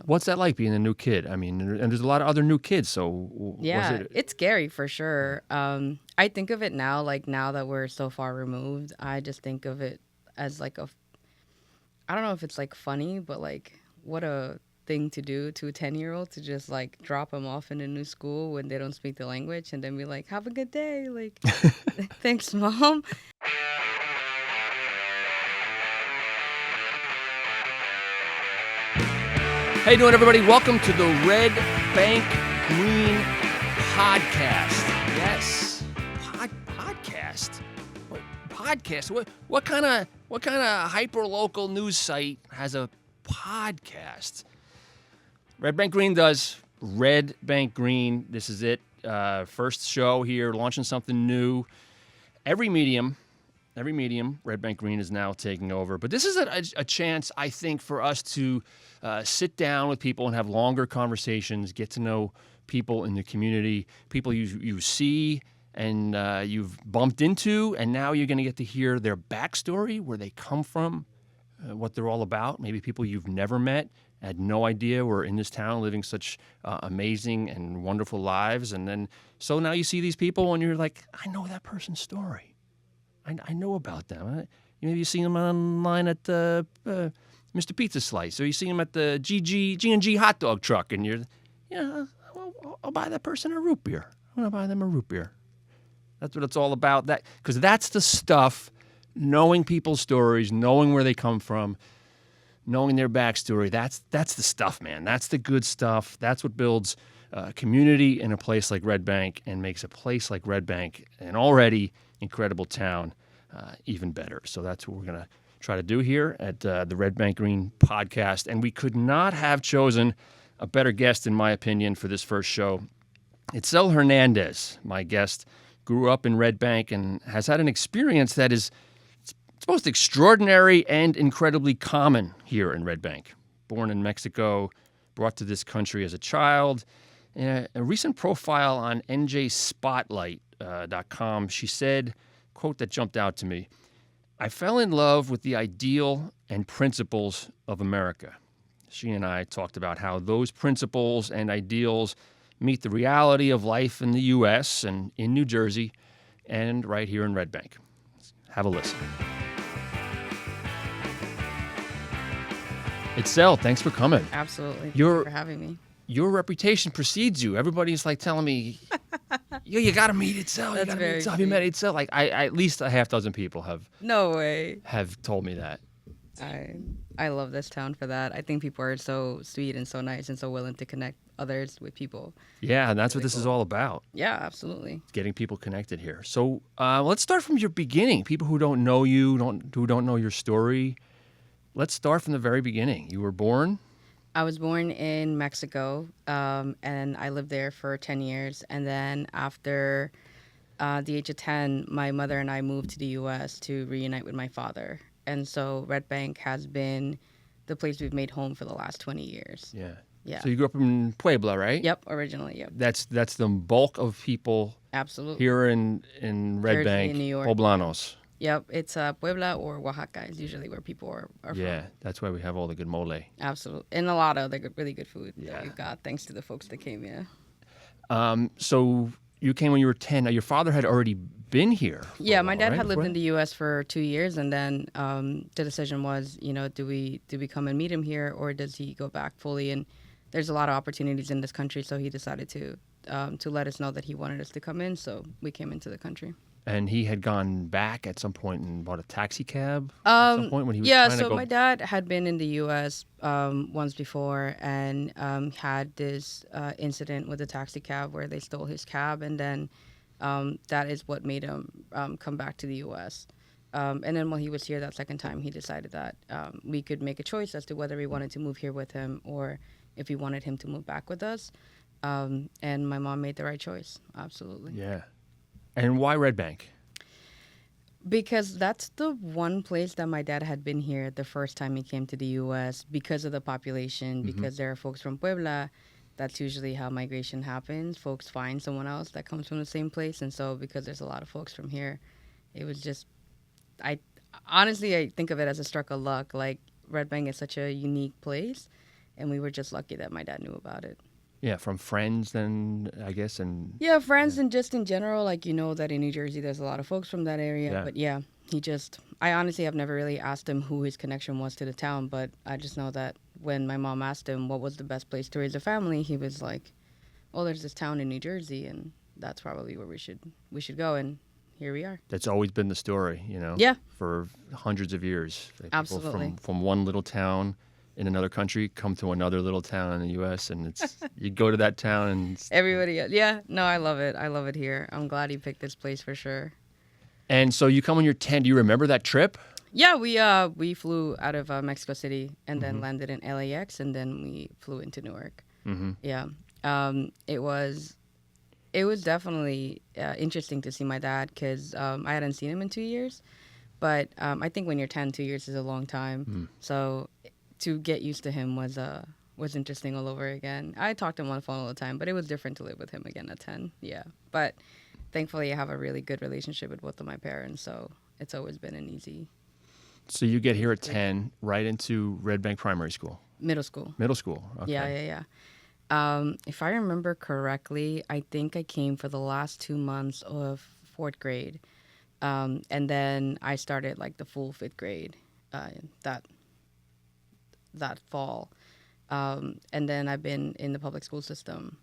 What's that like being a new kid? I mean, and there's a lot of other new kids, so Yeah, was it? it's scary for sure. I think of it now, like now that we're so far removed, I just think of it as like I don't know if it's like funny, but like what a thing to do to a 10-year-old to just like drop them off in a new school when they don't speak the language and then be like, have a good day. Like, thanks, mom. How you doing, everybody? Welcome to the Red Bank Green Podcast. Yes, podcast. Podcast. What kind of hyper local news site has a podcast? Red Bank Green does. Red Bank Green. This is it. First show here, launching something new. Every medium, Red Bank Green is now taking over. But this is a chance, I think, for us to sit down with people and have longer conversations, get to know people in the community, people you see and you've bumped into, and now you're going to get to hear their backstory, where they come from, what they're all about. Maybe people you've never met, had no idea were in this town living such amazing and wonderful lives. And then, so now you see these people and you're like, I know that person's story. I know about them. Maybe you see them online at Mr. Pizza Slice, or you see them at the G&G hot dog truck, and you're, I'll buy that person a root beer. I'm going to buy them a root beer. That's what it's all about. Because that's the stuff, knowing people's stories, knowing where they come from, knowing their backstory. That's the stuff, man. That's the good stuff. That's what builds community in a place like Red Bank and makes a place like Red Bank, an already incredible town, even better. So that's what we're going to try to do here at the Red Bank Green Podcast. And we could not have chosen a better guest, in my opinion, for this first show. Itzel Hernandez, my guest, grew up in Red Bank and has had an experience that is it's both extraordinary and incredibly common here in Red Bank. Born in Mexico, brought to this country as a child. In a recent profile on njspotlight.com, she said, quote that jumped out to me, I fell in love with the ideal and principles of America. She and I talked about how those principles and ideals meet the reality of life in the U.S. and in New Jersey and right here in Red Bank. Have a listen. Itzel, thanks for coming. Absolutely. Thank you for having me. Your reputation precedes you. Everybody's like telling me, you got to meet Itzel. That's very Have you met Itzel? Like at least a half dozen people have. No way. Have told me that. I love this town for that. I think people are so sweet and so nice and so willing to connect others with people. Yeah, and that's really what this is all about. Yeah, absolutely. Getting people connected here. So let's start from your beginning. People who don't know you, who don't know your story. Let's start from the very beginning. You were born? I was born in Mexico, and I lived there for 10 years. And then after the age of 10, my mother and I moved to the U.S. to reunite with my father. And so Red Bank has been the place we've made home for the last 20 years. Yeah. Yeah. So you grew up in Puebla, right? Yep, originally, yep. That's the bulk of people. Absolutely. Here in Red Jersey, Bank, in New York. Poblanos. Yep, it's Puebla or Oaxaca is usually where people are from. Yeah, that's why we have all the good mole. Absolutely. And a lot of really good food Yeah. that we've got, thanks to the folks that came, yeah. So you came when you were 10. Now, your father had already been here. Yeah, my dad right? had lived in the U.S. for 2 years, and then the decision was, do we come and meet him here, or does he go back fully? And there's a lot of opportunities in this country, so he decided to let us know that he wanted us to come in, so we came into the country. And he had gone back at some point and bought a taxi cab at some point when he was trying to go. My dad had been in the U.S. Once before and had this incident with a taxi cab where they stole his cab, and then that is what made him come back to the U.S. And then while he was here that second time, he decided that we could make a choice as to whether we wanted to move here with him or if we wanted him to move back with us. And my mom made the right choice. Absolutely. Yeah. And why Red Bank? Because that's the one place that my dad had been here the first time he came to the U.S. because of the population, because there are folks from Puebla. That's usually how migration happens. Folks find someone else that comes from the same place. And so because there's a lot of folks from here, it was just, I think of it as a stroke of luck. Like, Red Bank is such a unique place. and we were just lucky that my dad knew about it. Yeah, from friends then, I guess, and Yeah, friends and just in general, like, that in New Jersey there's a lot of folks from that area. Yeah. But yeah, I honestly have never really asked him who his connection was to the town, but I just know that when my mom asked him what was the best place to raise a family, he was like, well, there's this town in New Jersey, and that's probably where we should go, and here we are. that's always been the story, Yeah. for hundreds of years. That Absolutely. People from one little town in another country come to another little town in the U.S. and it's you go to that town and Everybody, yeah. No, I love it. I love it here. I'm glad he picked this place for sure. and so you come when you're 10. Do you remember that trip? Yeah, we flew out of Mexico City and then landed in LAX, and then we flew into Newark. Mm-hmm. Yeah, it was definitely interesting to see my dad because I hadn't seen him in 2 years, but I think when you're 10, 2 years is a long time. So to get used to him was interesting all over again. I talked to him on the phone all the time, but it was different to live with him again at 10. Yeah, but thankfully I have a really good relationship with both of my parents, so it's always been an easy. So you get here at 10, right into Red Bank Primary School. Middle school. Middle school. Okay. Yeah. If I remember correctly, I think I came for the last 2 months of 4th grade. And then I started like the full 5th grade that fall. And then I've been in the public school system,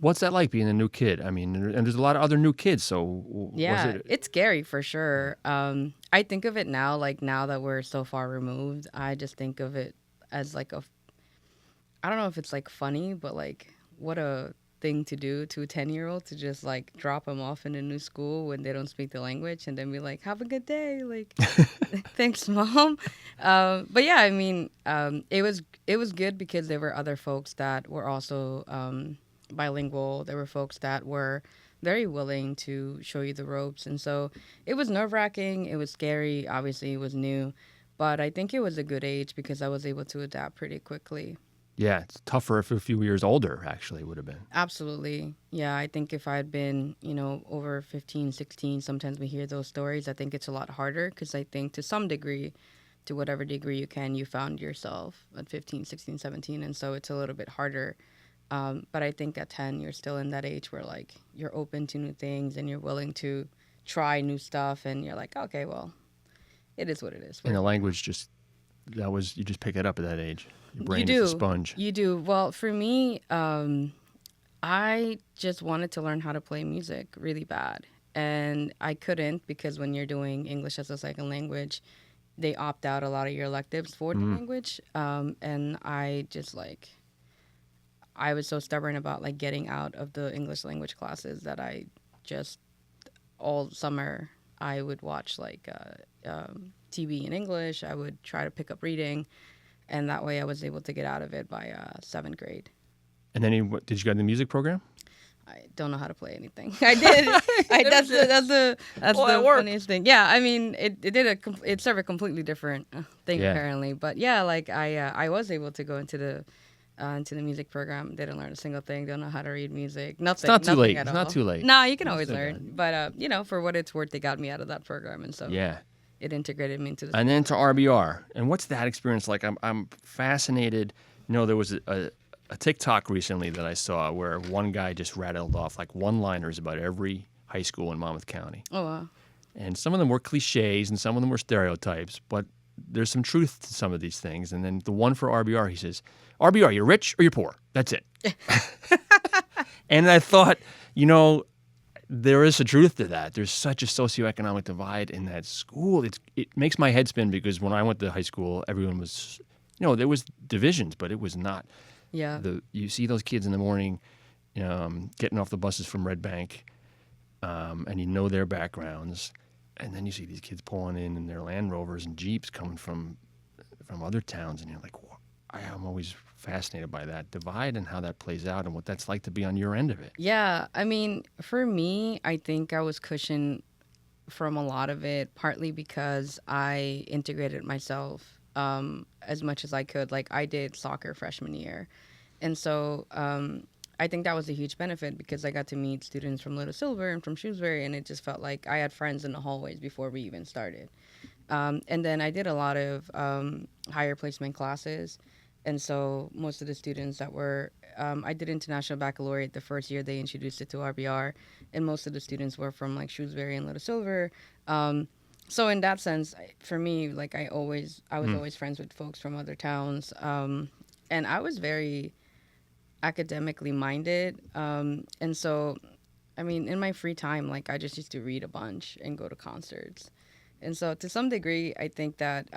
What's that like being a new kid? I mean, and there's a lot of other new kids, so Yeah, it's scary for sure. I think of it now, like now that we're so far removed, I just think of it as like I don't know if it's like funny, but like what a thing to do to a 10-year-old to just like drop them off in a new school when they don't speak the language and then be like, have a good day. Like, thanks, Mom. But yeah, I mean, it was good because there were other folks that were also bilingual. There were folks that were very willing to show you the ropes. And so it was nerve-wracking. It was scary. Obviously, it was new. But I think it was a good age because I was able to adapt pretty quickly. Yeah, it's tougher if a few years older, actually, would have been. Absolutely. Yeah, I think if I had been, over 15, 16, sometimes we hear those stories. I think it's a lot harder because I think to some degree, to whatever degree you can, you found yourself at 15, 16, 17. And so it's a little bit harder. But I think at 10, you're still in that age where, like, you're open to new things and you're willing to try new stuff. And you're like, okay, well, it is what it is. And the language you just pick it up at that age. Your brain is a sponge. You do. Well, for me, I just wanted to learn how to play music really bad. And I couldn't because when you're doing English as a second language, they opt out a lot of your electives for the language. And I just I was so stubborn about like getting out of the English language classes that I just all summer I would watch like TV in English. I would try to pick up reading, and that way I was able to get out of it by 7th grade. And then did you go to the music program? I don't know how to play anything. I did. That's the funniest thing. Yeah, I mean, it served a completely different thing apparently. But yeah, like I was able to go into the music program. Didn't learn a single thing. Don't know how to read music. Nothing. It's not too late. It's not too late. No, you can always learn. But for what it's worth, they got me out of that program, and so it integrated me into the. And then to RBR. And what's that experience like? I'm fascinated. There was a TikTok recently that I saw where one guy just rattled off like one-liners about every high school in Monmouth County. Oh wow. And some of them were cliches and some of them were stereotypes, but there's some truth to some of these things. And then the one for RBR, he says, RBR, you're rich or you're poor. That's it. And I thought, there is a truth to that. There's such a socioeconomic divide in that school. It makes my head spin because when I went to high school, everyone was, there was divisions, but it was not. Yeah. You see those kids in the morning getting off the buses from Red Bank, and their backgrounds. And then you see these kids pulling in their Land Rovers and Jeeps coming from other towns. And you're like, I'm always fascinated by that divide and how that plays out and what that's like to be on your end of it. Yeah. I mean, for me, I think I was cushioned from a lot of it, partly because I integrated myself as much as I could. Like I did soccer freshman year. And so I think that was a huge benefit because I got to meet students from Little Silver and from Shrewsbury, and it just felt like I had friends in the hallways before we even started. And then I did a lot of higher placement classes. And so most of the students that were, I did International Baccalaureate the first year they introduced it to RBR, and most of the students were from like Shrewsbury and Little Silver. So in that sense, for me, like I was always friends with folks from other towns, and I was very academically minded, and so, I mean, in my free time, like I just used to read a bunch and go to concerts. And so, to some degree, I think that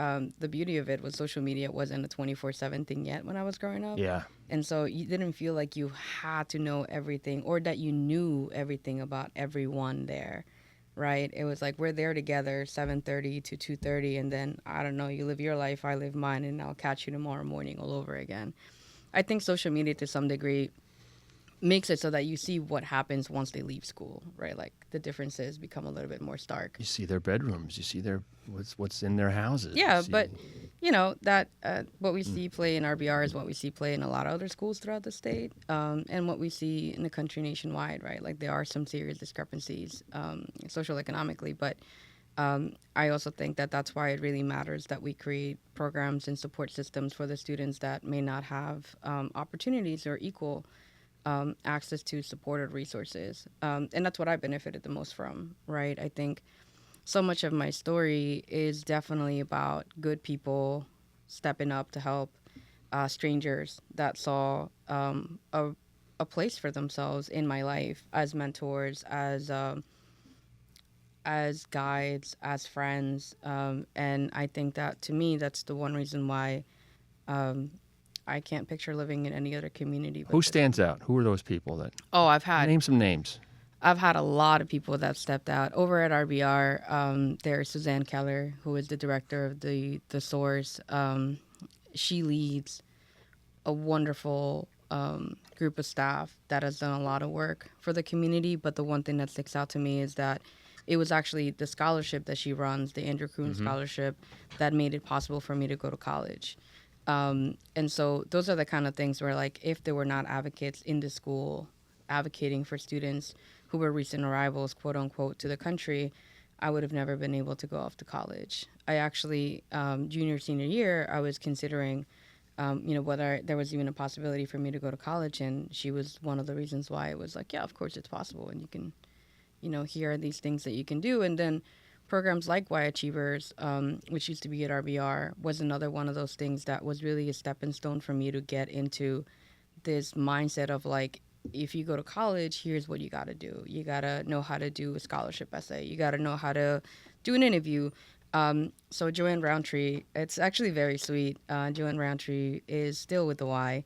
the beauty of it was social media wasn't a 24/7 thing yet when I was growing up. Yeah. And so, you didn't feel like you had to know everything or that you knew everything about everyone there, right? It was like we're there together, 7:30 to 2:30, and then I don't know, you live your life, I live mine, and I'll catch you tomorrow morning all over again. I think social media, to some degree, makes it so that you see what happens once they leave school, right? Like the differences become a little bit more stark. You see their bedrooms. You see their what's in their houses. Yeah, but you know that what we see play in RBR is what we see play in a lot of other schools throughout the state, and what we see in the country nationwide, right? Like there are some serious discrepancies, social economically, but I also think that that's why it really matters that we create programs and support systems for the students that may not have opportunities or equal access to supported resources. And that's what I benefited the most from, right? I think so much of my story is definitely about good people stepping up to help strangers that saw a place for themselves in my life as mentors, as guides, as friends. And I think that, to me, that's the one reason why I can't picture living in any other community. Who stands out? Who are those people that? Oh, Name some names. I've had a lot of people that stepped out. Over at RBR, there's Suzanne Keller, who is the director of the Source. She leads a wonderful group of staff that has done a lot of work for the community. But the one thing that sticks out to me is that it was actually the scholarship that she runs, the Andrew Kroon Scholarship, that made it possible for me to go to college. And so those are the kind of things where, like, if there were not advocates in the school advocating for students who were recent arrivals, quote unquote, to the country, I would have never been able to go off to college. I actually, junior, senior year, I was considering, whether there was even a possibility for me to go to college. And she was one of the reasons why it was like, yeah, of course it's possible. And you can, here are these things that you can do. And then programs like Y Achievers, which used to be at RBR, was another one of those things that was really a stepping stone for me to get into this mindset of, like, if you go to college, here's what you got to do. You got to know how to do a scholarship essay. You got to know how to do an interview. So Joanne Roundtree, it's actually very sweet. Joanne Roundtree is still with the Y.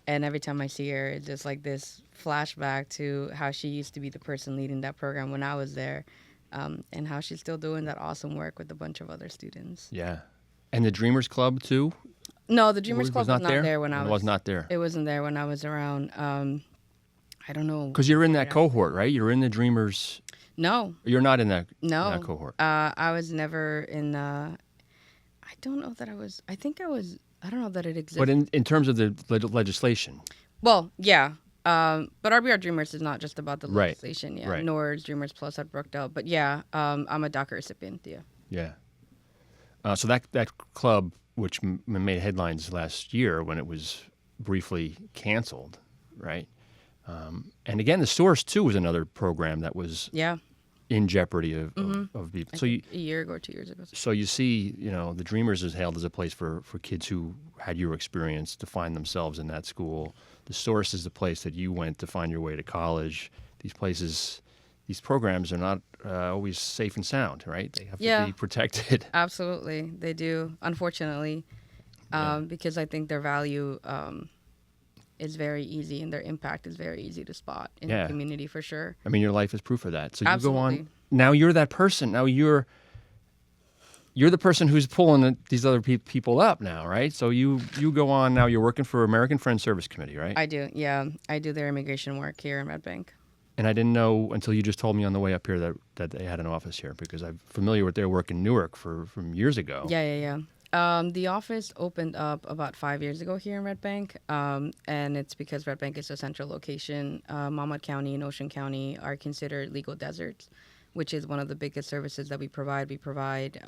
And every time I see her, it's just like this flashback to how she used to be the person leading that program when I was there. And how she's still doing that awesome work with a bunch of other students. Yeah. And the Dreamers Club, too? No, the Dreamers Club was not there when I was... It was not there. It wasn't there when I was around. I don't know. Because you're in that cohort, right? You're in the Dreamers... No. You're not in that, no. that cohort. I was never in... I don't know that I was... I think I was... I don't know that it existed. But in terms of the legislation... Well, yeah. But RBR Dreamers is not just about the legislation, yeah. Right. Nor is Dreamers Plus at Brookdale. But yeah, I'm a DACA recipient, yeah. Yeah. So that club, which made headlines last year when it was briefly canceled, right? And again, the Source, too, was another program that was in jeopardy of people. So a year ago or 2 years ago. So you see, the Dreamers is hailed as a place for kids who had your experience to find themselves in that school. The Source is the place that you went to find your way to college. These programs are not always safe and sound, right? They have to be protected. Absolutely, they do, unfortunately, because I think their value is very easy and their impact is very easy to spot in the community, for sure. I mean, your life is proof of that. So you Absolutely. Go on. Now you're that person. Now you're the person who's pulling these other people up now, right? So you go on now. You're working for American Friends Service Committee, right? I do, yeah. I do their immigration work here in Red Bank. And I didn't know until you just told me on the way up here that they had an office here, because I'm familiar with their work in Newark from years ago. Yeah. The office opened up about 5 years ago here in Red Bank, and it's because Red Bank is a central location. Monmouth County and Ocean County are considered legal deserts, which is one of the biggest services that we provide. We provide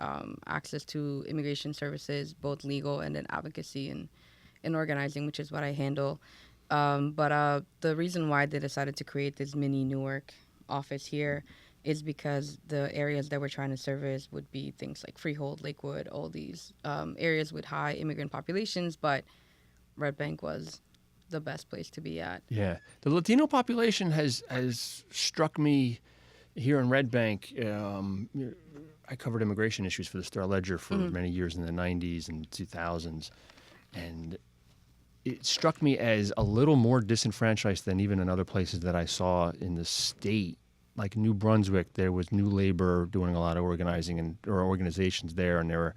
access to immigration services, both legal and then advocacy in organizing, which is what I handle. But the reason why they decided to create this mini Newark office here is because the areas that we're trying to service would be things like Freehold, Lakewood, all these areas with high immigrant populations. But Red Bank was the best place to be at. Yeah, the Latino population has struck me here in Red Bank. I covered immigration issues for the Star Ledger for many years in the 90s and 2000s, and it struck me as a little more disenfranchised than even in other places that I saw in the state. Like New Brunswick, there was New Labor doing a lot of organizing or organizations there, and there were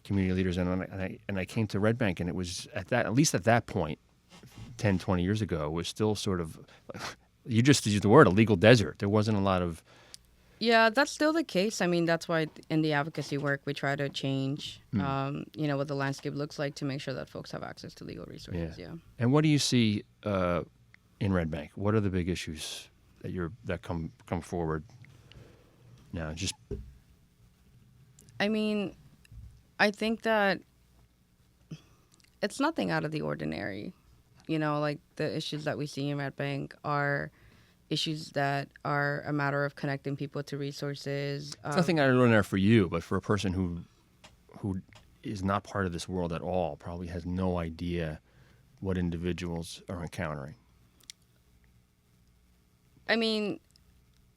community leaders. And I came to Red Bank, and it was at least at that point, 10, 20 years ago, was still sort of, you just used the word, a legal desert. There wasn't a lot of... Yeah, that's still the case. I mean, that's why in the advocacy work, we try to change, what the landscape looks like to make sure that folks have access to legal resources. Yeah. And what do you see in Red Bank? What are the big issues that come forward now? I mean, I think that it's nothing out of the ordinary. Like the issues that we see in Red Bank are issues that are a matter of connecting people to resources. It's nothing out of the ordinary for you, but for a person who is not part of this world at all, probably has no idea what individuals are encountering. I mean,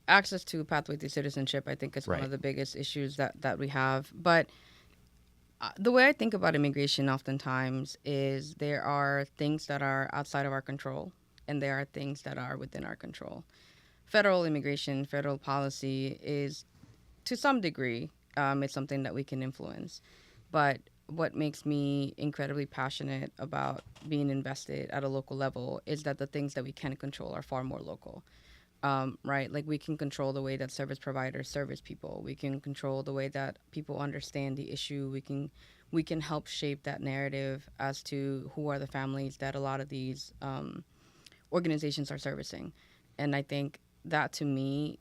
access to pathway to citizenship, I think, is Right. one of the biggest issues that we have. But the way I think about immigration oftentimes is there are things that are outside of our control, and there are things that are within our control. Federal immigration, federal policy is, to some degree, it's something that we can influence. But what makes me incredibly passionate about being invested at a local level is that the things that we can control are far more local. Right? Like we can control the way that service providers service people. We can control the way that people understand the issue. We can help shape that narrative as to who are the families that a lot of these organizations are servicing. And I think that, to me,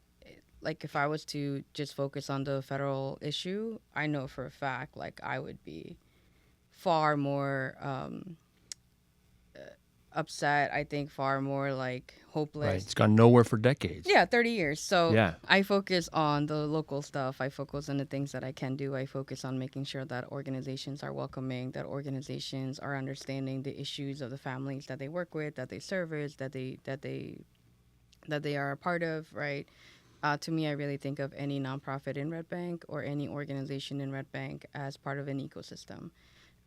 like if I was to just focus on the federal issue, I know for a fact, like I would be far more upset, I think far more like hopeless. Right. It's gone nowhere for decades. Yeah, 30 years. So Yeah. I focus on the local stuff. I focus on the things that I can do. I focus on making sure that organizations are welcoming, that organizations are understanding the issues of the families that they work with, that they service, that they are a part of, right? To me, I really think of any nonprofit in Red Bank or any organization in Red Bank as part of an ecosystem.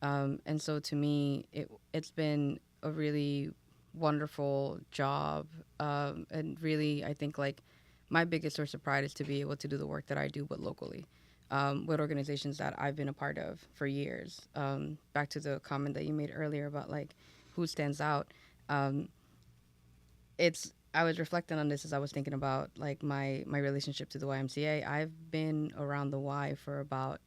And so to me, it's been a really wonderful job. And really, I think like my biggest source of pride is to be able to do the work that I do, but locally, with organizations that I've been a part of for years. Back to the comment that you made earlier about like who stands out. I was reflecting on this as I was thinking about like my relationship to the YMCA. I've been around the Y for about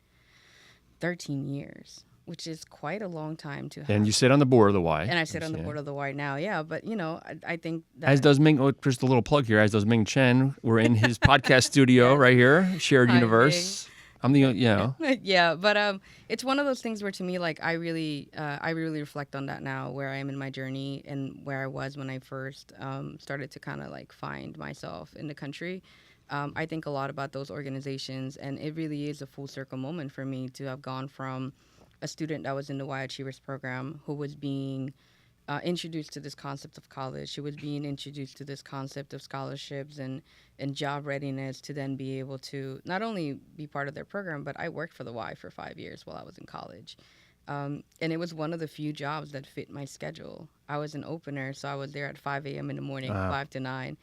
13 years. Which is quite a long time to have. And you sit on the board of the Y. And I sit on the board of the Y now, yeah. But, I think that... As does Ming, just a little plug here, as does Ming Chen. We're in his podcast studio right here, shared universe. I'm the, Yeah, but it's one of those things where to me, like, I really reflect on that now, where I am in my journey and where I was when I first started to kind of, like, find myself in the country. I think a lot about those organizations, and it really is a full circle moment for me to have gone from a student that was in the Y Achievers program who was being introduced to this concept of college. She was being introduced to this concept of scholarships and job readiness to then be able to not only be part of their program, but I worked for the Y for 5 years while I was in college. And it was one of the few jobs that fit my schedule. I was an opener, so I was there at 5 a.m. in the morning, 5 to 9.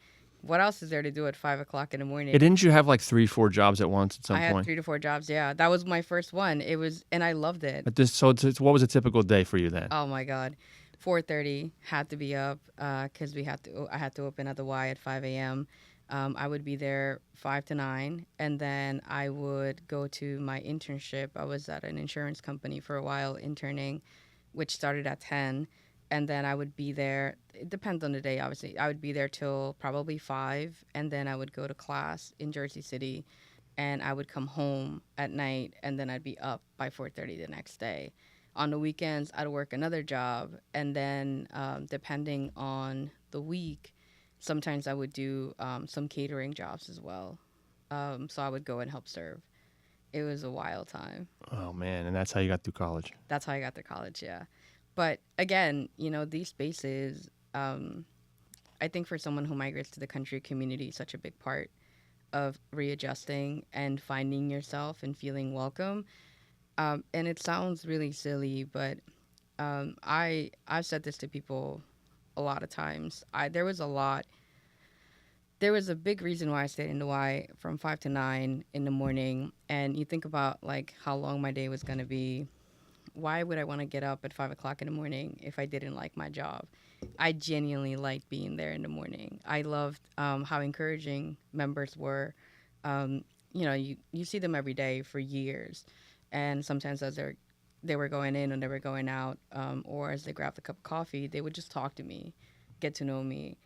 What else is there to do at 5 o'clock in the morning? Didn't you have like 3-4 jobs at once at some point? I had 3 to 4 jobs. Yeah, that was my first one. And I loved it. What was a typical day for you then? Oh my God, 4:30 had to be up because I had to open at the Y at 5 a.m. I would be there 5 to 9, and then I would go to my internship. I was at an insurance company for a while interning, which started at 10. And then I would be there. It depends on the day, obviously. I would be there till probably 5, and then I would go to class in Jersey City, and I would come home at night, and then I'd be up by 4:30 the next day. On the weekends, I'd work another job. And then depending on the week, sometimes I would do some catering jobs as well. So I would go and help serve. It was a wild time. Oh man, and that's how you got through college. That's how I got to college, yeah. But again, these spaces, I think for someone who migrates to the country, community is such a big part of readjusting and finding yourself and feeling welcome. And it sounds really silly, but I've said this to people a lot of times. There was a big reason why I stayed in the Y from 5 to 9 in the morning. And you think about like how long my day was going to be. Why would I want to get up at 5 o'clock in the morning if I didn't like my job? I genuinely liked being there in the morning. I loved how encouraging members were. You see them every day for years. And sometimes as they were going in and they were going out, or as they grabbed a cup of coffee, they would just talk to me, get to know me,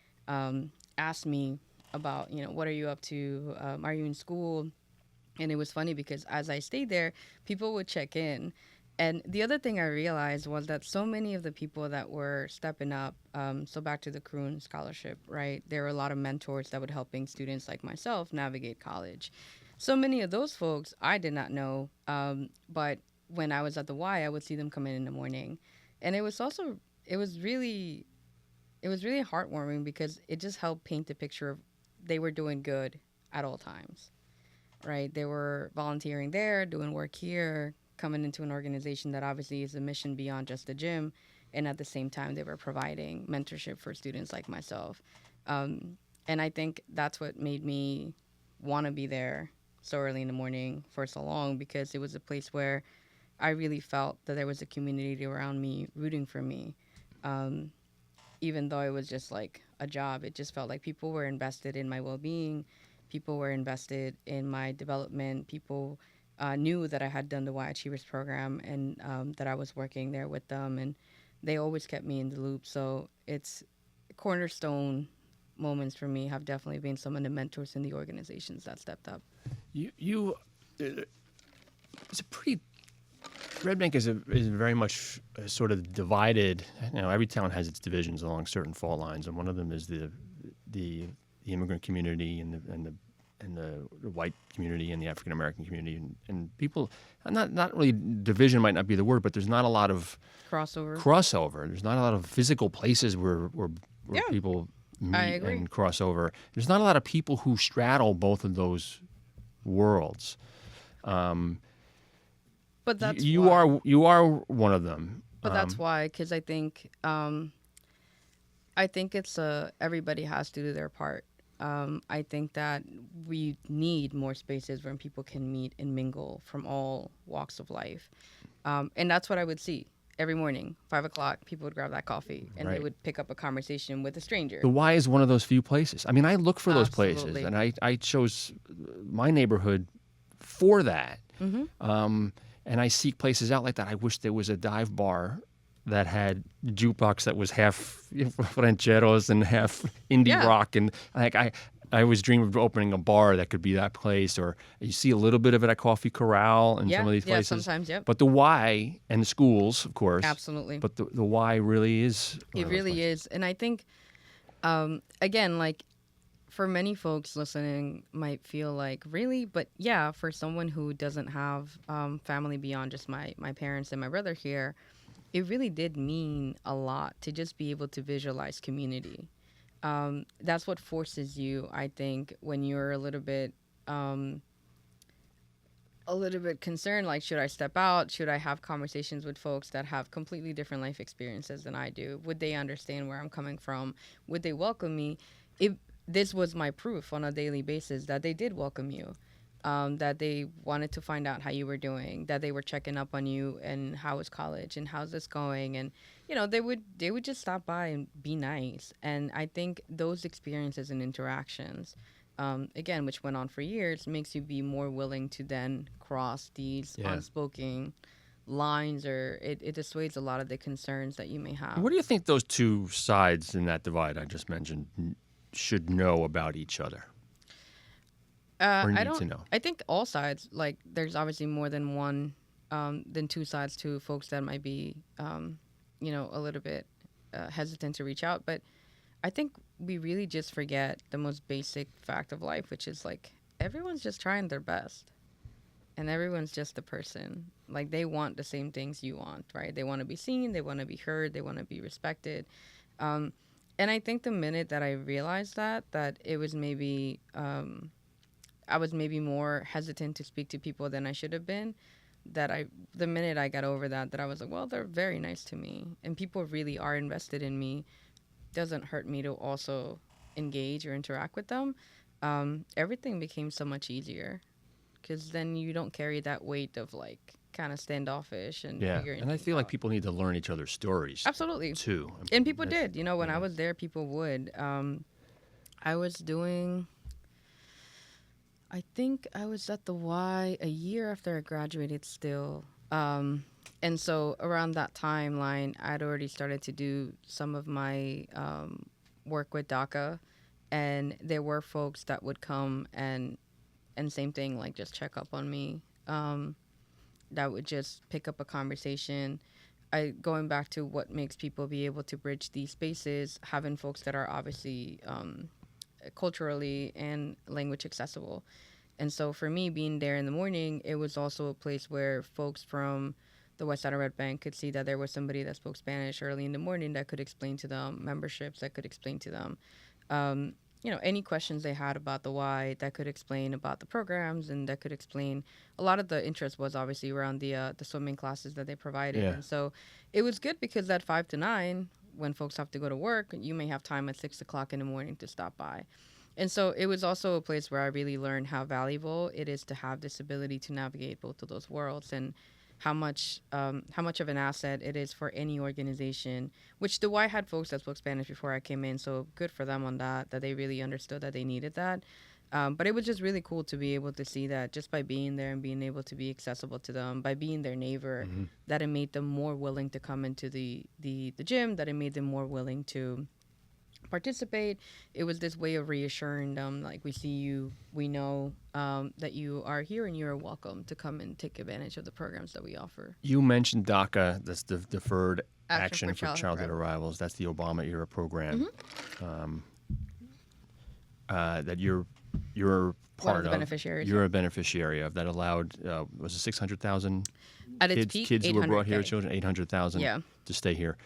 ask me about, what are you up to? Are you in school? And it was funny because as I stayed there, people would check in. And the other thing I realized was that so many of the people that were stepping up, so back to the Kroon Scholarship, right? There were a lot of mentors that were helping students like myself navigate college. So many of those folks I did not know, but when I was at the Y, I would see them come in the morning. And it was really heartwarming because it just helped paint a picture of they were doing good at all times, right? They were volunteering there, doing work here, coming into an organization that obviously is a mission beyond just the gym. And at the same time, they were providing mentorship for students like myself. And I think that's what made me want to be there so early in the morning for so long, because it was a place where I really felt that there was a community around me rooting for me. Even though it was just like a job, it just felt like people were invested in my well-being. People were invested in my development. People knew that I had done the Y Achievers program and that I was working there with them, and they always kept me in the loop. So it's cornerstone moments for me have definitely been some of the mentors in the organizations that stepped up. It's a pretty. Red Bank is very much sort of divided. Every town has its divisions along certain fault lines, and one of them is the immigrant community and the white community and the African American community, and people. Not really division might not be the word, but there's not a lot of crossover. There's not a lot of physical places where people meet and cross over. There's not a lot of people who straddle both of those worlds. But that's you why. you are one of them. But that's why, because I think it's everybody has to do their part. I think that we need more spaces where people can meet and mingle from all walks of life, and that's what I would see every morning. 5 o'clock, people would grab that coffee and they would pick up a conversation with a stranger. The Y is one of those few places. I mean, I look for those Absolutely. places, and I chose my neighborhood for that. Mm-hmm. And I seek places out like that. I wish there was a dive bar that had jukebox that was half rancheros and half indie rock, and like I always dream of opening a bar that could be that place. Or you see a little bit of it at Coffee Corral and some of these places. Yeah, sometimes, yep. But the Y and the schools, of course. Absolutely. But the Y really is. It really is, and I think, again, like, for many folks listening might feel like, really? But yeah, for someone who doesn't have family beyond just my parents and my brother here, it really did mean a lot to just be able to visualize community. That's what forces you, I think, when you're a little bit concerned, like, should I step out? Should I have conversations with folks that have completely different life experiences than I do? Would they understand where I'm coming from? Would they welcome me? This was my proof on a daily basis that they did welcome you, that they wanted to find out how you were doing, that they were checking up on you and how was college and how's this going. And, they would just stop by and be nice. And I think those experiences and interactions, again, which went on for years, makes you be more willing to then cross these unspoken lines, or it dissuades a lot of the concerns that you may have. What do you think those two sides in that divide I just mentioned should know about each other? Or need to know? I think all sides, like, there's obviously more than one than two sides to folks that might be, a little bit hesitant to reach out. But I think we really just forget the most basic fact of life, which is like everyone's just trying their best. And everyone's just a person. Like, they want the same things you want, right? They want to be seen, they want to be heard, they want to be respected. And I think the minute that I realized that it was maybe, I was maybe more hesitant to speak to people than I should have been, the minute I got over that I was like, well, they're very nice to me. And people really are invested in me. Doesn't hurt me to also engage or interact with them. Everything became so much easier. Because then you don't carry that weight of like kind of standoffish and figuring and I feel out. like people need to learn each other's stories. Absolutely. Too. And people did. When I was there, people would. I was doing. I think I was at the Y a year after I graduated still. And so around that timeline, I'd already started to do some of my work with DACA, and there were folks that would come and same thing, like just check up on me. That would just pick up a conversation. Going back to what makes people be able to bridge these spaces, having folks that are obviously culturally and language accessible. And so for me, being there in the morning, it was also a place where folks from the West Side of Red Bank could see that there was somebody that spoke Spanish early in the morning that could explain to them, memberships that could explain to them any questions they had about the Y, that could explain about the programs, and that could explain a lot of the interest was obviously around the swimming classes that they provided. Yeah. And so it was good because at 5 to 9, when folks have to go to work, you may have time at 6 o'clock in the morning to stop by. And so it was also a place where I really learned how valuable it is to have this ability to navigate both of those worlds, and how much of an asset it is for any organization, which the Y had folks that spoke Spanish before I came in, so good for them on that they really understood that they needed that. But it was just really cool to be able to see that just by being there and being able to be accessible to them, by being their neighbor, that it made them more willing to come into the gym, that it made them more willing to participate. It was this way of reassuring them, like, we see you, we know that you are here and you're welcome to come and take advantage of the programs that we offer. You mentioned DACA, that's the Deferred Action Action for for Childhood Arrivals. That's the Obama era program that you're part of. Beneficiaries. You're a beneficiary of, that allowed, was it 600,000 At its peak, kids who were brought here, children, 800,000 to stay here.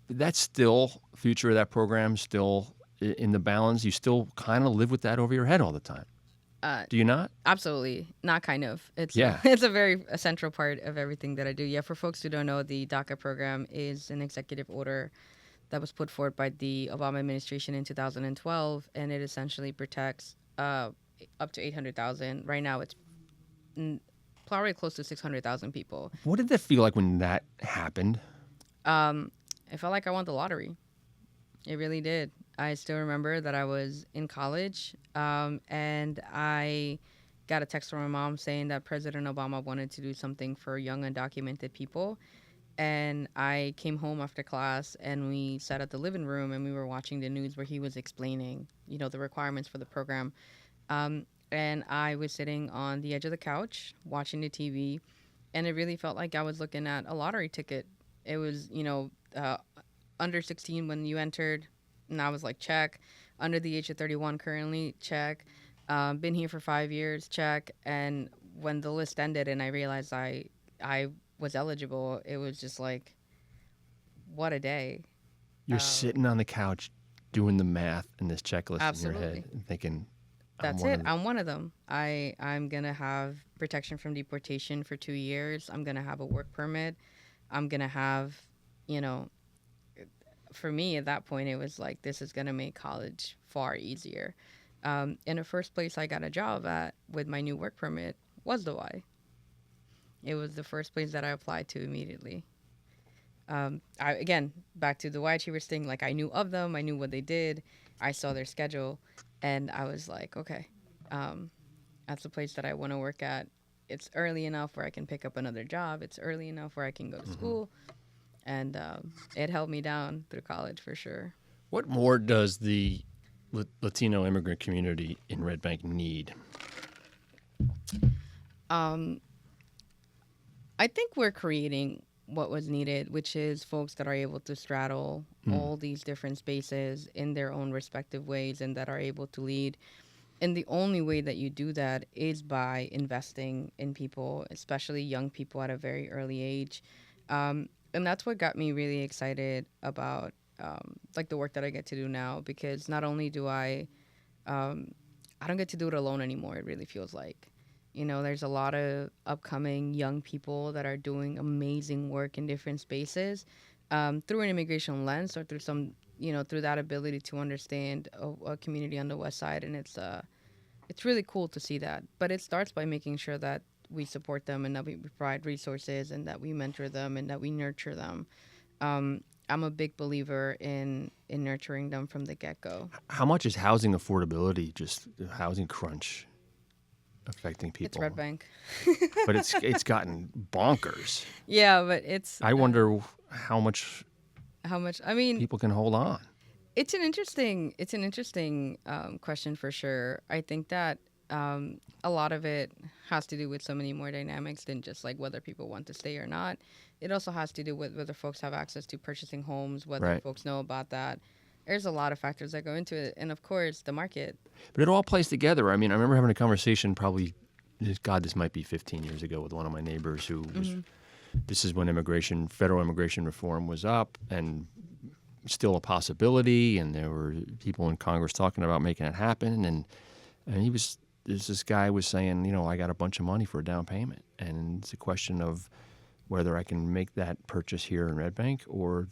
That's still, future of that program, still in the balance? You still kind of live with that over your head all the time? Do you not? Absolutely. Not kind of. It's a very central part of everything that I do. Yeah, for folks who don't know, the DACA program is an executive order that was put forward by the Obama administration in 2012, and it essentially protects up to 800,000. Right now, it's probably close to 600,000 people. What did that feel like when that happened? I felt like I won the lottery. It really did. I still remember that I was in college, and I got a text from my mom saying that President Obama wanted to do something for young undocumented people. And I came home after class, and we sat at the living room, and we were watching the news where he was explaining, the requirements for the program. And I was sitting on the edge of the couch watching the TV, and it really felt like I was looking at a lottery ticket. It was, under 16 when you entered, and I was like, check. Under the age of 31 currently, check. Been here for 5 years, check. And when the list ended and I realized I was eligible, it was just like, what a day. You're sitting on the couch doing the math and this checklist absolutely. in your head and thinking, that's it. I'm one of them. I'm going to have protection from deportation for 2 years. I'm going to have a work permit. I'm going to have, for me at that point, it was like, this is going to make college far easier. In the first place I got a job at with my new work permit was the Y. It was the first place that I applied to immediately. Again, back to the Y Achievers thing, like I knew of them, I knew what they did, I saw their schedule, and I was like, okay, that's the place that I want to work at. It's early enough where I can pick up another job. It's early enough where I can go to school. And it held me down through college for sure. What more does the Latino immigrant community in Red Bank need? I think we're creating what was needed, which is folks that are able to straddle all these different spaces in their own respective ways and that are able to lead. And the only way that you do that is by investing in people, especially young people at a very early age. And that's what got me really excited about like the work that I get to do now, because not only do I don't get to do it alone anymore. It really feels like, there's a lot of upcoming young people that are doing amazing work in different spaces through an immigration lens or through through that ability to understand a community on the West Side. And it's really cool to see that. But it starts by making sure that we support them and that we provide resources and that we mentor them and that we nurture them. I'm a big believer in nurturing them from the get-go. How much is housing affordability, just the housing crunch, affecting people? It's Red Bank. But it's gotten bonkers. Yeah, but it's... I wonder how much I mean, people can hold on. It's an interesting question for sure. I think that a lot of it has to do with so many more dynamics than just like whether people want to stay or not. It also has to do with whether folks have access to purchasing homes, whether folks know about that. There's a lot of factors that go into it. And of course, the market. But it all plays together. I mean, I remember having a conversation this might be 15 years ago with one of my neighbors who was, this is when federal immigration reform was up and still a possibility. And there were people in Congress talking about making it happen. And this guy was saying, I got a bunch of money for a down payment. And it's a question of whether I can make that purchase here in Red Bank or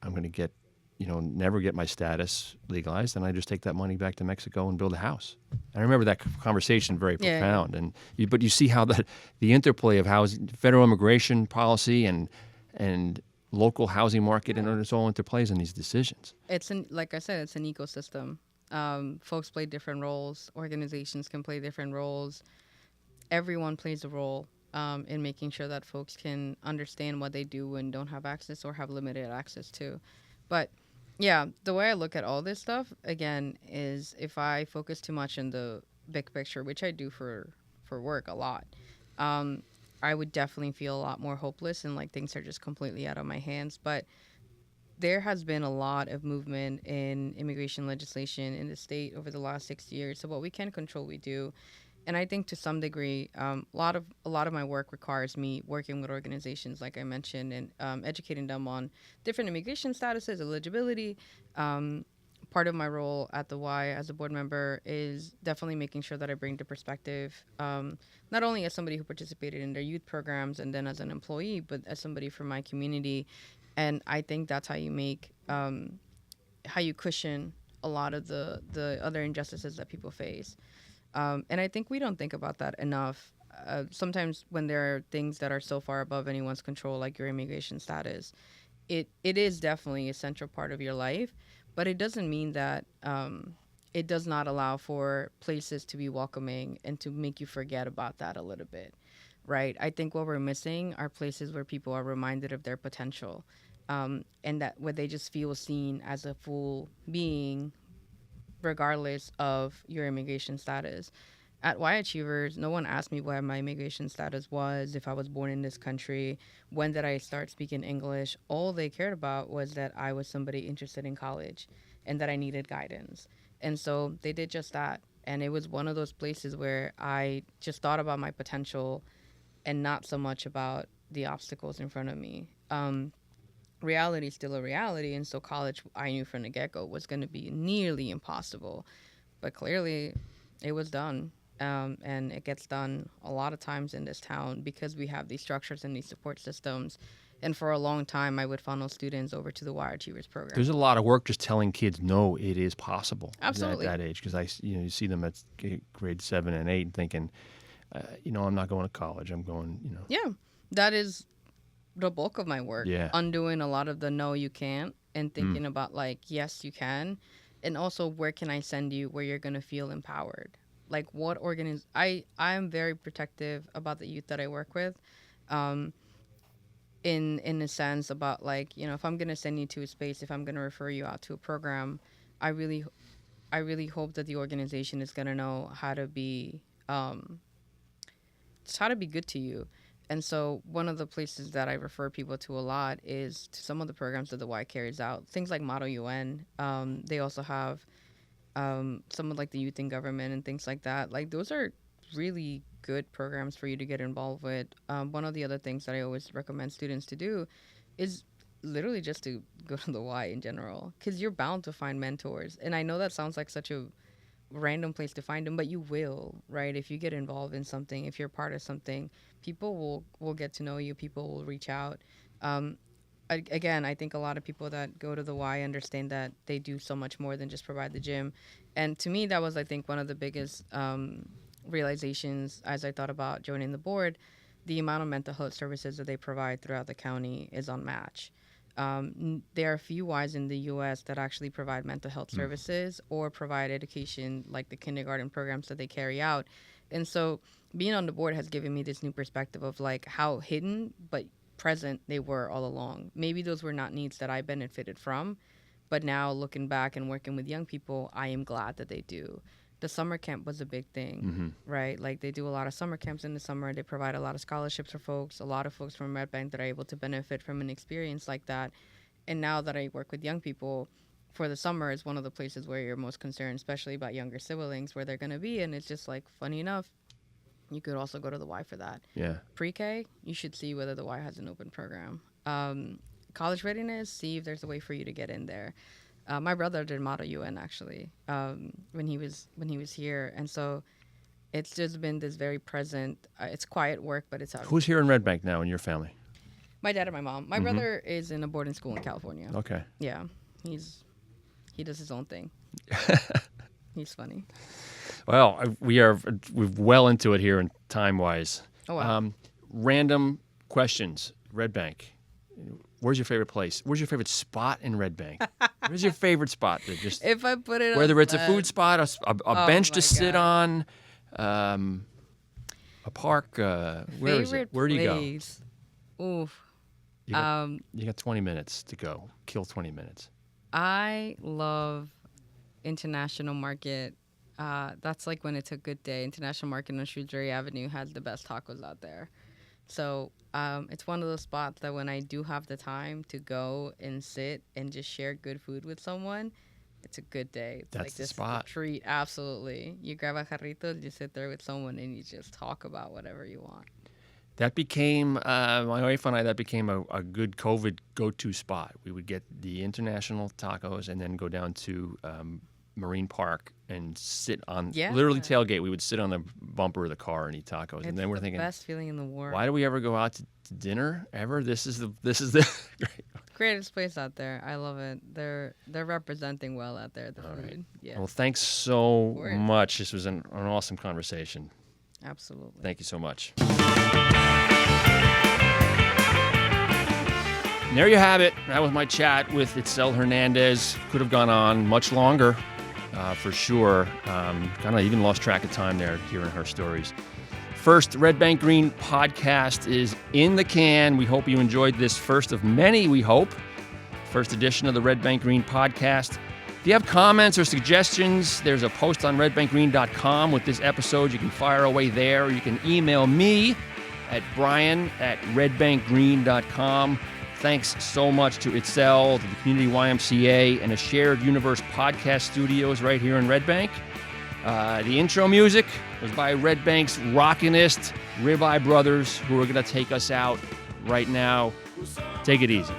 I'm going to get, never get my status legalized, and I just take that money back to Mexico and build a house. I remember that conversation very profound. Yeah. But you see how the interplay of housing, federal immigration policy and local housing market, and it's all interplays in these decisions. Like I said, it's an ecosystem. Folks play different roles. Organizations can play different roles. Everyone plays a role in making sure that folks can understand what they do and don't have access or have limited access to. But yeah, the way I look at all this stuff, again, is if I focus too much in the big picture, which I do for work a lot, I would definitely feel a lot more hopeless and like things are just completely out of my hands. But there has been a lot of movement in immigration legislation in the state over the last 6 years. So what we can control, we do. And I think to some degree, a lot of my work requires me working with organizations, like I mentioned, and educating them on different immigration statuses, eligibility. Part of my role at the Y as a board member is definitely making sure that I bring the perspective, not only as somebody who participated in their youth programs and then as an employee, but as somebody from my community. And I think that's how you make, how you cushion a lot of the other injustices that people face. And I think we don't think about that enough. Sometimes when there are things that are so far above anyone's control, like your immigration status, it is definitely a central part of your life, but it doesn't mean that it does not allow for places to be welcoming and to make you forget about that a little bit, right? I think what we're missing are places where people are reminded of their potential, and that where they just feel seen as a full being, regardless of your immigration status. At Y Achievers, no one asked me what my immigration status was, if I was born in this country, when did I start speaking English. All they cared about was that I was somebody interested in college and that I needed guidance. And so they did just that. And it was one of those places where I just thought about my potential and not so much about the obstacles in front of me. Reality is still a reality, and so college, I knew from the get-go, was going to be nearly impossible. But clearly, it was done, and it gets done a lot of times in this town because we have these structures and these support systems. And for a long time, I would funnel students over to the Y Achievers program. There's a lot of work just telling kids, no, it is possible. Absolutely. At that age, because you see them at grade 7 and 8 and thinking, I'm not going to college. I'm going, Yeah, that is the bulk of my work. Yeah. Undoing a lot of the no, you can't, and thinking about like, yes, you can. And also, where can I send you where you're going to feel empowered? Like what I am very protective about the youth that I work with. In a sense about like, if I'm going to send you to a space, if I'm going to refer you out to a program, I really hope that the organization is going to know how to be, just how to be good to you. And so one of the places that I refer people to a lot is to some of the programs that the Y carries out. Things like Model UN. They also have some of like the youth in government and things like that. Like those are really good programs for you to get involved with. One of the other things that I always recommend students to do is literally just to go to the Y in general, because you're bound to find mentors. And I know that sounds like such a random place to find them, but you will, right? If you get involved in something, if you're part of something, people will get to know you. People will reach out. Again, I think a lot of people that go to the Y understand that they do so much more than just provide the gym. And to me, that was, I think, one of the biggest realizations as I thought about joining the board. The amount of mental health services that they provide throughout the county is unmatched. There are a few Ys in the U.S. that actually provide mental health services or provide education, like the kindergarten programs that they carry out. And so being on the board has given me this new perspective of like how hidden but present they were all along. Maybe those were not needs that I benefited from, but now looking back and working with young people, I am glad that they do. The summer camp was a big thing, right? Like they do a lot of summer camps in the summer. They provide a lot of scholarships for folks, a lot of folks from Red Bank that are able to benefit from an experience like that. And now that I work with young people, for the summer is one of the places where you're most concerned, especially about younger siblings, where they're going to be. And it's just like, funny enough, you could also go to the Y for that. Yeah. Pre-K, you should see whether the Y has an open program. College readiness, see if there's a way for you to get in there. My brother did Model UN actually when he was here, and so it's just been this very present. It's quiet work, but it's out. Who's here in Red Bank now in your family? My dad and my mom. My brother is in a boarding school in California. Okay. Yeah, he does his own thing. He's funny. Well, we're well into it here in time-wise. Oh, wow. Random questions. Red Bank. Where's your favorite place? Where's your favorite spot in Red Bank? Where's your favorite spot? That just if I put it whether on it's a food spot, a bench to sit on, a park. Where is it? Where do you go? Oof. You got 20 minutes to go. Kill 20 minutes. I love International Market. That's like when it's a good day. International Market on Shrewsbury Avenue has the best tacos out there. So it's one of those spots that when I do have the time to go and sit and just share good food with someone, it's a good day. It's That's like the this spot. treat. Absolutely. You grab a jarrito, you sit there with someone, and you just talk about whatever you want. That became, my wife and I, that became a good COVID go-to spot. We would get the international tacos and then go down to Marine Park and sit on, literally tailgate. We would sit on the bumper of the car and eat tacos. And then we're thinking, best feeling in the world. Why do we ever go out to dinner ever? This is the great. Greatest place out there. I love it. They're representing well out there. The food. Right. Yeah. Well, thanks so much. This was an awesome conversation. Absolutely. Thank you so much. And there you have it. That was my chat with Itzel Hernandez. Could have gone on much longer, for sure. Kind of even lost track of time there hearing her stories. First Red Bank Green podcast is in the can. We hope you enjoyed this first of many, we hope. First edition of the Red Bank Green podcast. If you have comments or suggestions, there's a post on redbankgreen.com with this episode. You can fire away there, or you can email me at brian@redbankgreen.com. Thanks so much to Itzel, to the Community YMCA, and a Shared Universe podcast studios right here in Red Bank. The intro music was by Red Bank's rockinest Ribeye Brothers, who are going to take us out right now. Take it easy.